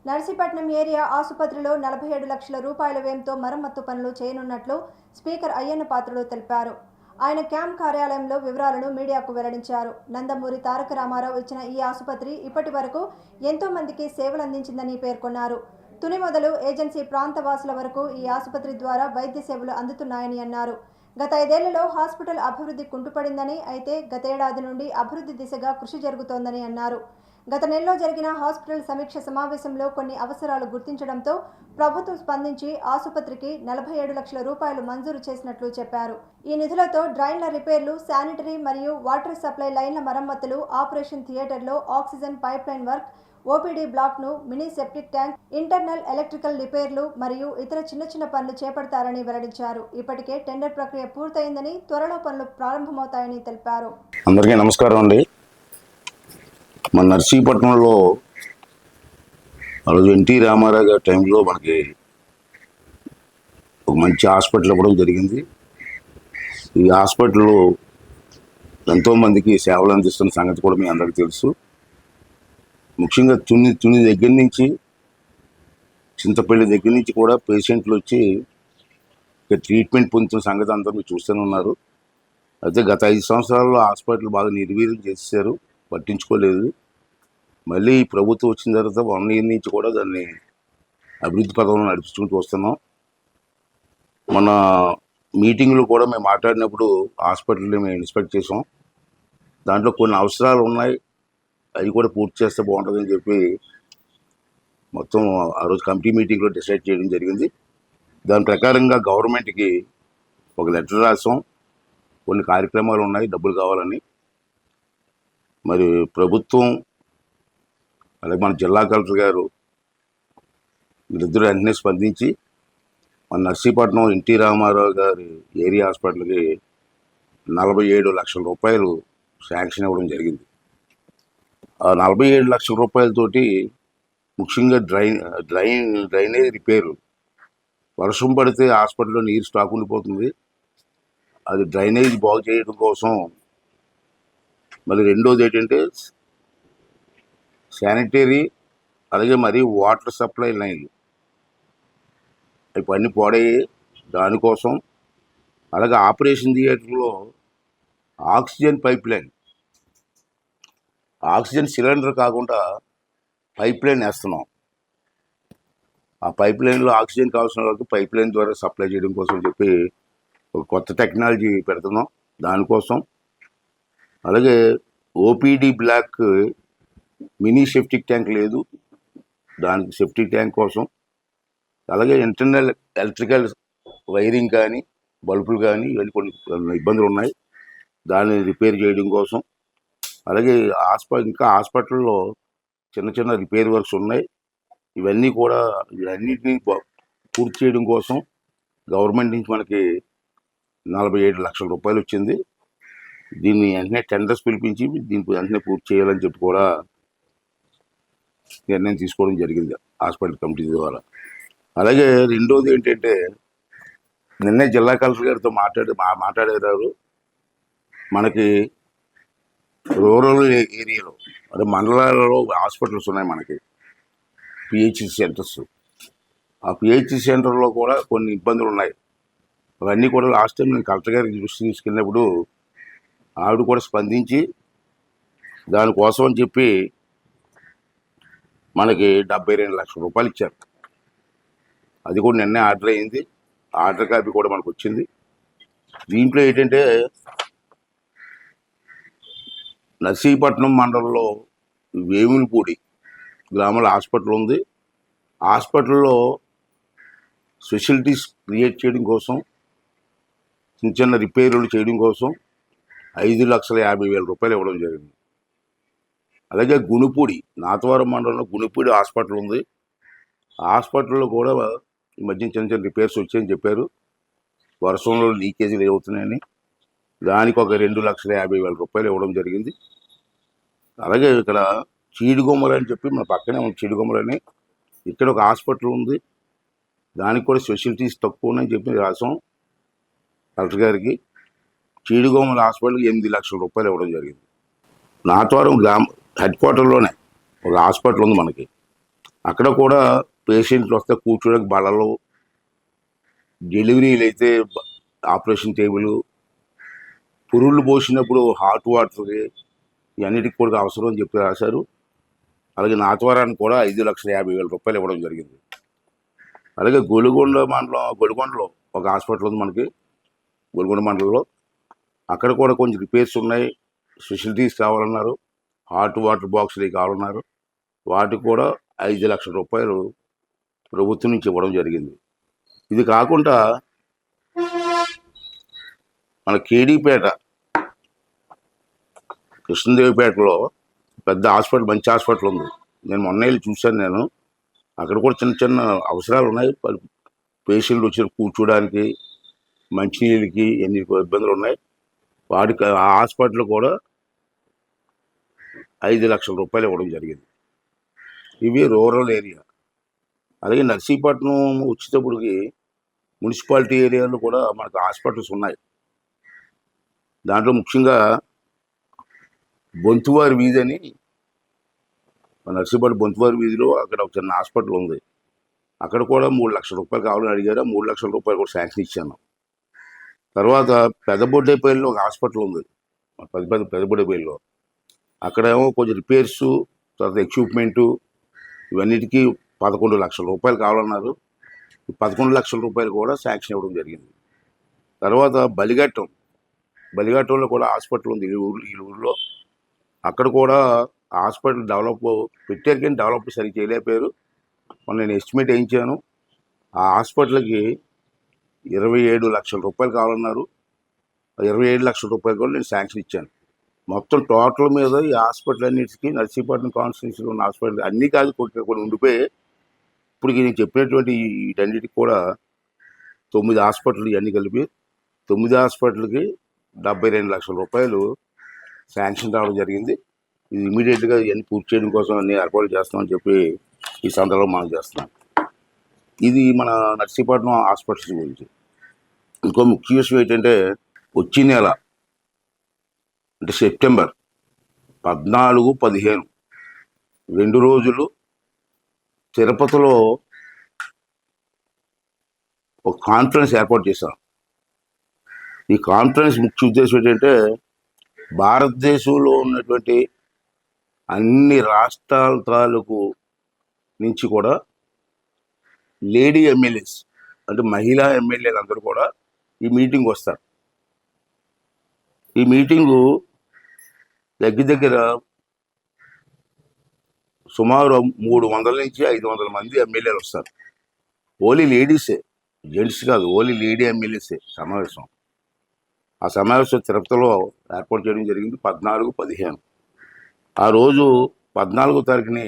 Narsipatnam area ఆసుపత్రిలో 47 లక్షల రూపాయల వ్యయంతో మరమ్మత్తు పనులు చేయనున్నట్లు స్పీకర్ అయ్యన్న పాత్రుడు తెలిపారు. ఆయన క్యాంప్ కార్యాలయంలో వివరాలను మీడియాకు వెల్లడించారు. నందమూరి తారక రామారావు ఇచ్చిన ఈ ఆసుపత్రి ఇప్పటి వరకు ఎంతో మందికి సేవలు అందించిందని పేర్కొన్నారు. తుని మొదలు ఏజెన్సీ ప్రాంత వాసుల వరకు ఈ ఆసుపత్రి ద్వారా వైద్య సేవలు అందుతున్నాయని అన్నారు. గత 5 ఏళ్లలో హాస్పిటల్ అభివృద్ధి కుంటుపడిందని, అయితే గతేడాది నుండి అభివృద్ధి దిశగా కృషి జరుగుతోందని అన్నారు. గత నెలలో జరిగిన హాస్పిటల్ సమీక్ష సమావేశంలో కొన్ని అవసరాలు గుర్తించడంతో ప్రభుత్వం స్పందించి ఆసుపత్రికి 47 లక్షల రూపాయలు మంజూరు చేసినట్లు చెప్పారు. ఈ నిధులతో డ్రైన్ల రిపేర్లు, శానిటరీ మరియు వాటర్ సప్లై లైన్ల మరమ్మతులు, ఆపరేషన్ థియేటర్లో ఆక్సిజన్ పైప్లైన్ వర్క్, ఓపీడీ బ్లాక్ను, mini septic tank, internal electrical రిపేర్లు మరియు ఇతర చిన్న పనులు చేపడతారని వెల్లడించారు. ఇప్పటికే టెండర్ ప్రక్రియ పూర్తయిందని, త్వరలో పనులు ప్రారంభమవుతాయని తెలిపారు. అందరికీ నమస్కారం అండి. మన నర్సీపట్నంలో రోజు ఎన్టీ రామారావు గారి టైంలో మనకి ఒక మంచి హాస్పిటల్ ఇవ్వడం జరిగింది. ఈ హాస్పిటల్లో ఎంతోమందికి సేవలు అందిస్తున్న సంగతి కూడా మీ అందరికీ తెలుసు. ముఖ్యంగా తుని దగ్గర నుంచి, చింతపల్లి దగ్గర నుంచి కూడా పేషెంట్లు వచ్చి ట్రీట్మెంట్ పొందుతున్న సంగతి అందరూ మీరు చూస్తూనే ఉన్నారు. అయితే గత 5 సంవత్సరాల్లో హాస్పిటల్ బాగా నిర్వీర్యం చేశారు, పట్టించుకోలేదు. మళ్ళీ ప్రభుత్వం వచ్చిన తర్వాత 1 year నుంచి కూడా దాన్ని అభివృద్ధి పథంలో నడిపించుకుంటూ వస్తున్నాం. మన మీటింగ్లో కూడా మేము మాట్లాడినప్పుడు హాస్పిటల్ని మేము ఇన్స్పెక్ట్ చేసాం. దాంట్లో కొన్ని అవసరాలు ఉన్నాయి, అవి కూడా పూర్తి చేస్తే బాగుంటుందని చెప్పి మొత్తం ఆ రోజు కమిటీ మీటింగ్లో డిసైడ్ చేయడం జరిగింది. దాని ప్రకారంగా గవర్నమెంట్కి ఒక లెటర్ రాసాం. కొన్ని కార్యక్రమాలు ఉన్నాయి, డబ్బులు కావాలని. మరి ప్రభుత్వం అలాగే మన జిల్లా కలెక్టర్ గారు వీరిద్దరూ వెంటనే స్పందించి మన నర్సీపట్నం ఎన్టీ రామారావు గారి ఏరియా హాస్పిటల్కి 47 లక్షల రూపాయలు శాంక్షన్ ఇవ్వడం జరిగింది. ఆ 47 లక్షల రూపాయలతోటి ముఖ్యంగా డ్రైనేజ్ రిపేరు. వర్షం పడితే హాస్పిటల్లో నీరు స్టాక్ ఉండిపోతుంది. అది డ్రైనేజ్ బాగు చేయడం కోసం. మళ్ళీ రెండోది ఏంటంటే శానిటరీ, అలాగే మరి వాటర్ సప్లై లైన్లు ఇవన్నీ పాడయ్యాయి. దానికోసం అలాగే ఆపరేషన్ థియేటర్లో oxygen pipe line, oxygen cylinder కాకుండా పైప్ లైన్ వేస్తున్నాం. ఆ పైప్ లైన్లో ఆక్సిజన్ కావాల్సిన వాళ్ళకి పైప్ లైన్ ద్వారా సప్లై చేయడం కోసం చెప్పి ఒక కొత్త టెక్నాలజీ పెడుతున్నాం దానికోసం. అలాగే OPD block mini septic tank లేదు, దానికి సెప్టిక్ ట్యాంక్ కోసం. అలాగే ఇంటర్నల్ ఎలక్ట్రికల్ వైరింగ్ కానీ, బల్బులు కానీ ఇవన్నీ కొన్ని ఇబ్బందులు ఉన్నాయి, దాన్ని రిపేర్ చేయడం కోసం. అలాగే ఇంకా హాస్పిటల్లో చిన్న రిపేర్ వర్క్స్ ఉన్నాయి. ఇవన్నీ కూడా ఇవన్నిటినీ పూర్తి చేయడం కోసం గవర్నమెంట్ నుంచి మనకి 47 లక్షల రూపాయలు వచ్చింది. దీన్ని వెంటనే టెండర్స్ పిలిపించి దీనికి వెంటనే పూర్తి చేయాలని చెప్పి కూడా నిర్ణయం తీసుకోవడం జరిగింది హాస్పిటల్ కమిటీ ద్వారా. అలాగే రెండోది ఏంటంటే నిన్నే జిల్లా కలెక్టర్ గారితో మాట్లాడారు. మనకి రూరల్ ఏరియాలో అంటే మండలాలలో హాస్పిటల్స్ ఉన్నాయి మనకి, పిహెచ్సి సెంటర్స్. ఆ పిహెచ్సి సెంటర్లో కూడా కొన్ని ఇబ్బందులు ఉన్నాయి. అవన్నీ కూడా లాస్ట్ టైం నేను కలెక్టర్ గారికి దృష్టి తీసుకెళ్ళినప్పుడు ఆవిడ కూడా స్పందించి దానికోసం అని చెప్పి మనకి 72 లక్షల రూపాయలు ఇచ్చారు. అది కూడా నిన్నే ఆర్డర్ అయ్యింది. ఆర్డర్ కాపీ కూడా మనకు వచ్చింది. దీంట్లో ఏంటంటే నర్సీపట్నం మండలంలో వేములపూడి గ్రామంలో హాస్పిటల్ ఉంది. హాస్పిటల్లో ఫెసిలిటీస్ క్రియేట్ చేయడం కోసం, చిన్న రిపేర్లు చేయడం కోసం 5,50,000 రూపాయలు ఇవ్వడం జరిగింది. అలాగే గుణపూడి, నాతవరం మండలంలో గుణపూడి హాస్పిటల్ ఉంది. హాస్పిటల్లో కూడా ఈ మధ్య చిన్న రిపేర్స్ వచ్చాయని చెప్పారు. వర్షంలో లీకేజీలు అవుతున్నాయని దానికి ఒక 2,50,000 రూపాయలు ఇవ్వడం జరిగింది. అలాగే ఇక్కడ చీడిగొమ్మలు అని చెప్పి మన పక్కనే ఉంది చీడిగొమ్మలని, ఇక్కడ ఒక హాస్పిటల్ ఉంది. దానికి కూడా ఫెసిలిటీస్ తక్కువ అని చెప్పి రాసాం కలెక్టర్ గారికి. చీడిగొమ్మల హాస్పిటల్కి 8 లక్షల రూపాయలు ఇవ్వడం జరిగింది. నాతవరం గ్రామ హెడ్ క్వార్టర్లోనే ఒక హాస్పిటల్ ఉంది మనకి. అక్కడ కూడా పేషెంట్లు వస్తే కూర్చోడానికి బల్లలు, డెలివరీలు అయితే ఆపరేషన్ టేబుల్, పురుళ్ళు పోసినప్పుడు హాట్ వాటర్ ఇవన్నిటికి కూడా అవసరం అని చెప్పి రాశారు. అలాగే నాతవరానికి కూడా 5,50,000 రూపాయలు ఇవ్వడం జరిగింది. అలాగే గొలుగొండలో ఒక హాస్పిటల్ ఉంది మనకి, గొలుగొండ మండలంలో. అక్కడ కూడా కొంచెం రిపేర్స్ ఉన్నాయి, ఫెసిలిటీస్ కావాలన్నారు, హాట్ వాటర్ బాక్సులు కావాలన్నారు. వాటికి కూడా 5,00,000 రూపాయలు ప్రభుత్వం నుంచి ఇవ్వడం జరిగింది. ఇది కాకుండా మన కేడీపేట, కృష్ణదేవిపేటలో పెద్ద హాస్పిటల్, మంచి హాస్పిటల్ ఉంది. నేను మొన్న వెళ్ళి చూశాను. అక్కడ కూడా చిన్న చిన్న అవసరాలు ఉన్నాయి. పేషెంట్లు వచ్చి కూర్చోడానికి, మంచినీళ్ళకి ఎన్ని ఇబ్బందులు ఉన్నాయి. వాటికి ఆ హాస్పిటల్ కూడా 5,00,000 రూపాయలు ఇవ్వడం జరిగింది. ఇవి రూరల్ ఏరియా. అలాగే నర్సీపట్నం వచ్చేటప్పటికి మున్సిపాలిటీ ఏరియాలో కూడా మనకు హాస్పిటల్స్ ఉన్నాయి. దాంట్లో ముఖ్యంగా బొంతువారి వీధి అని, నర్సీపట్నం బొంతువారి వీధిలో అక్కడ ఒక చిన్న హాస్పిటల్ ఉంది. అక్కడ కూడా 3,00,000 రూపాయలు కావాలని అడిగారు. 3,00,000 రూపాయలు కూడా శాంక్షన్ ఇచ్చాను. తర్వాత పెద్దబొడ్డేపల్లిలో ఒక హాస్పిటల్ ఉంది, పెద్దబొడ్డేపల్లిలో. అక్కడేమో కొంచెం రిపేర్సు, తర్వాత ఎక్విప్మెంటు, ఇవన్నిటికీ 11,00,000 రూపాయలు కావాలన్నారు. 11,00,000 రూపాయలు కూడా శాంక్షన్ ఇవ్వడం జరిగింది. తర్వాత బలిఘట్టంలో కూడా హాస్పిటల్ ఉంది ఈ ఊరిలో. అక్కడ కూడా హాస్పిటల్ పెట్టారు కానీ డెవలప్ సరిగ్గా చేయలేకపోయారు. నేను ఎస్టిమేట్ వేయించాను. ఆ హాస్పిటల్కి 27,00,000 రూపాయలు కావాలన్నారు. 27,00,000 రూపాయలు కూడా నేను శాంక్షన్ ఇచ్చాను. మొత్తం టోటల్ మీద ఈ హాస్పిటల్ అన్నిటికీ, నర్సీపట్నం కాన్స్టిట్యూన్సీలో ఉన్న హాస్పిటల్ అన్నీ కాదు, కొన్ని ఉండిపోయి ఇప్పుడు నేను చెప్పినటువంటి వీటన్నిటికి కూడా 9 హాస్పిటల్, ఇవన్నీ కలిపి 9 హాస్పిటల్కి 72,00,000 రూపాయలు శాంక్షన్ రావడం జరిగింది. ఇది ఇమీడియట్గా ఇవన్నీ పూర్తి చేయడం కోసం అన్ని ఏర్పాట్లు చేస్తామని చెప్పి ఈ సందర్భంలో మనం చేస్తున్నాం. ఇది మన నర్సీపట్నం హాస్పిటల్స్ గురించి. ఇంకో ముఖ్య విషయం ఏంటంటే, వచ్చే నెల అంటే సెప్టెంబర్ 14, 15 2 రోజులు తిరుపతిలో ఒక కాన్ఫరెన్స్ ఏర్పాటు చేశాం. ఈ కాన్ఫరెన్స్ ముఖ్య ఉద్దేశం ఏంటంటే, భారతదేశంలో ఉన్నటువంటి అన్ని రాష్ట్రాల తాలూకు నుంచి కూడా లేడీ ఎమ్మెల్యేస్, అంటే మహిళా ఎమ్మెల్యేలు అందరూ కూడా ఈ మీటింగ్ వస్తారు. ఈ మీటింగు దగ్గర సుమారు 300 నుంచి 500 మంది ఎమ్మెల్యేలు వస్తారు. ఓన్లీ లేడీసే, జెంట్స్ కాదు, ఓన్లీ లేడీ ఎమ్మెల్యేసే సమావేశం. ఆ సమావేశం తిరుపతిలో ఏర్పాటు చేయడం జరిగింది 14, 15. ఆ రోజు 14వ తారీఖుని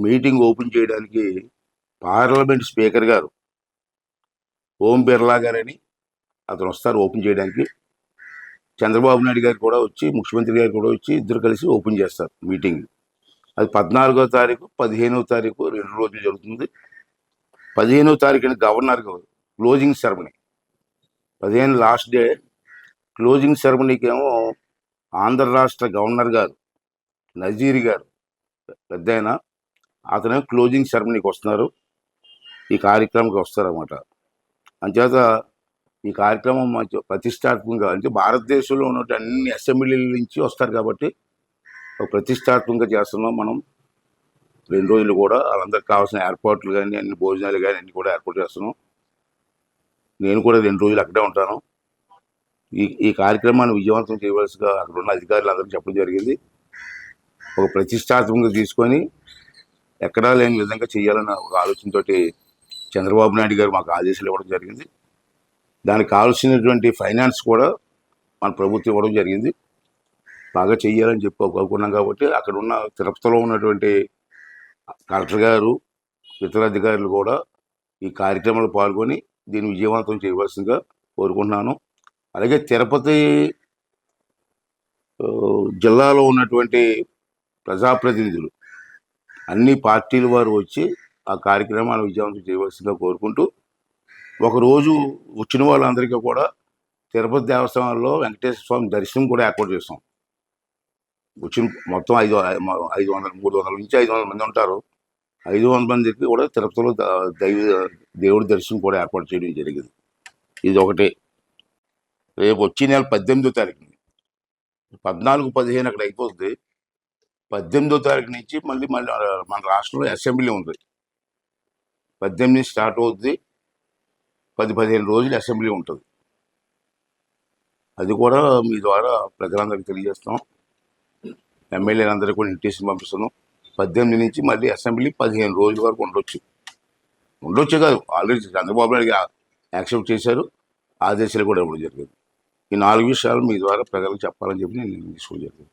మీటింగ్ ఓపెన్ చేయడానికి పార్లమెంట్ స్పీకర్ గారు ఓం బిర్లా గారని అతను వస్తారు ఓపెన్ చేయడానికి. చంద్రబాబు నాయుడు గారు కూడా వచ్చి, ముఖ్యమంత్రి గారు కూడా వచ్చి, ఇద్దరు కలిసి ఓపెన్ చేస్తారు మీటింగ్. అది 14వ తారీఖు, 15వ తారీఖు 2 రోజులు జరుగుతుంది. 15వ తారీఖున governor closing ceremony, 15 last day. Closing సెరమనీకి ఏమో ఆంధ్ర రాష్ట్ర గవర్నర్ గారు నజీర్ గారు, పెద్దాయన, అతనే క్లోజింగ్ సెరమనీకి వస్తున్నారు, ఈ కార్యక్రమంకి వస్తారన్నమాట. అంచేత ఈ కార్యక్రమం మంచి ప్రతిష్టాత్మకంగా, అంటే భారతదేశంలో ఉన్న అన్ని అసెంబ్లీల నుంచి వస్తారు కాబట్టి ఒక ప్రతిష్టాత్మకంగా చేస్తున్నాం మనం. 2 రోజులు కూడా వాళ్ళందరికి కావాల్సిన ఏర్పాట్లు కానీ, అన్ని భోజనాలు కానీ అన్ని కూడా ఏర్పాటు చేస్తున్నాం. నేను కూడా 2 రోజులు అక్కడే ఉంటాను. ఈ కార్యక్రమాన్ని విజయవంతం చేయవలసిగా అక్కడ ఉన్న అధికారులు అందరికీ చెప్పడం జరిగింది. ఒక ప్రతిష్టాత్మకంగా తీసుకొని ఎక్కడా లేని విధంగా చేయాలన్న ఒక ఆలోచనతో చంద్రబాబు నాయుడు గారు మాకు ఆదేశాలు ఇవ్వడం జరిగింది. దానికి కావాల్సినటువంటి ఫైనాన్స్ కూడా మన ప్రభుత్వం ఇవ్వడం జరిగింది. బాగా చెయ్యాలని చెప్పి కోరుకున్నాం కాబట్టి అక్కడ ఉన్న తిరుపతిలో ఉన్నటువంటి కలెక్టర్ గారు, ఇతర అధికారులు కూడా ఈ కార్యక్రమంలో పాల్గొని దీన్ని విజయవంతం చేయవలసిందిగా కోరుకుంటున్నాను. అలాగే తిరుపతి జిల్లాలో ఉన్నటువంటి ప్రజాప్రతినిధులు, అన్ని పార్టీల వారు వచ్చి ఆ కార్యక్రమాన్ని విజయవంతం చేయవలసిందిగా కోరుకుంటూ, ఒకరోజు వచ్చిన వాళ్ళందరికీ కూడా తిరుపతి దేవస్థానంలో వెంకటేశ్వర స్వామి దర్శనం కూడా ఏర్పాటు చేస్తాం. వచ్చిన మొత్తం 300 నుంచి 500 మంది ఉంటారు. 500 మందికి కూడా తిరుపతిలో దేవుడి దర్శనం కూడా ఏర్పాటు చేయడం జరిగింది. ఇది ఒకటే. రేపు వచ్చే నెల 18వ తారీఖు 14, 15 అక్కడ అయిపోతుంది. 18వ తారీఖు నుంచి మళ్ళీ మన రాష్ట్రంలో అసెంబ్లీ ఉంది. 18 స్టార్ట్ అవుతుంది. 10-15 రోజులు అసెంబ్లీ ఉంటుంది. అది కూడా మీ ద్వారా ప్రజలందరికీ తెలియజేస్తాం. ఎమ్మెల్యేలందరికీ కూడా ఇంటికి పంపిస్తున్నాం. 18 నుంచి మళ్ళీ అసెంబ్లీ 15 రోజుల వరకు ఉండొచ్చు కాదు, ఆల్రెడీ చంద్రబాబు నాయుడు యాక్సెప్ట్ చేశారు. ఆదేశాలు కూడా ఇవ్వడం జరిగింది. ఈ 4 విషయాలు మీ ద్వారా ప్రజలకు చెప్పాలని చెప్పి నేను తీసుకోవడం జరిగింది.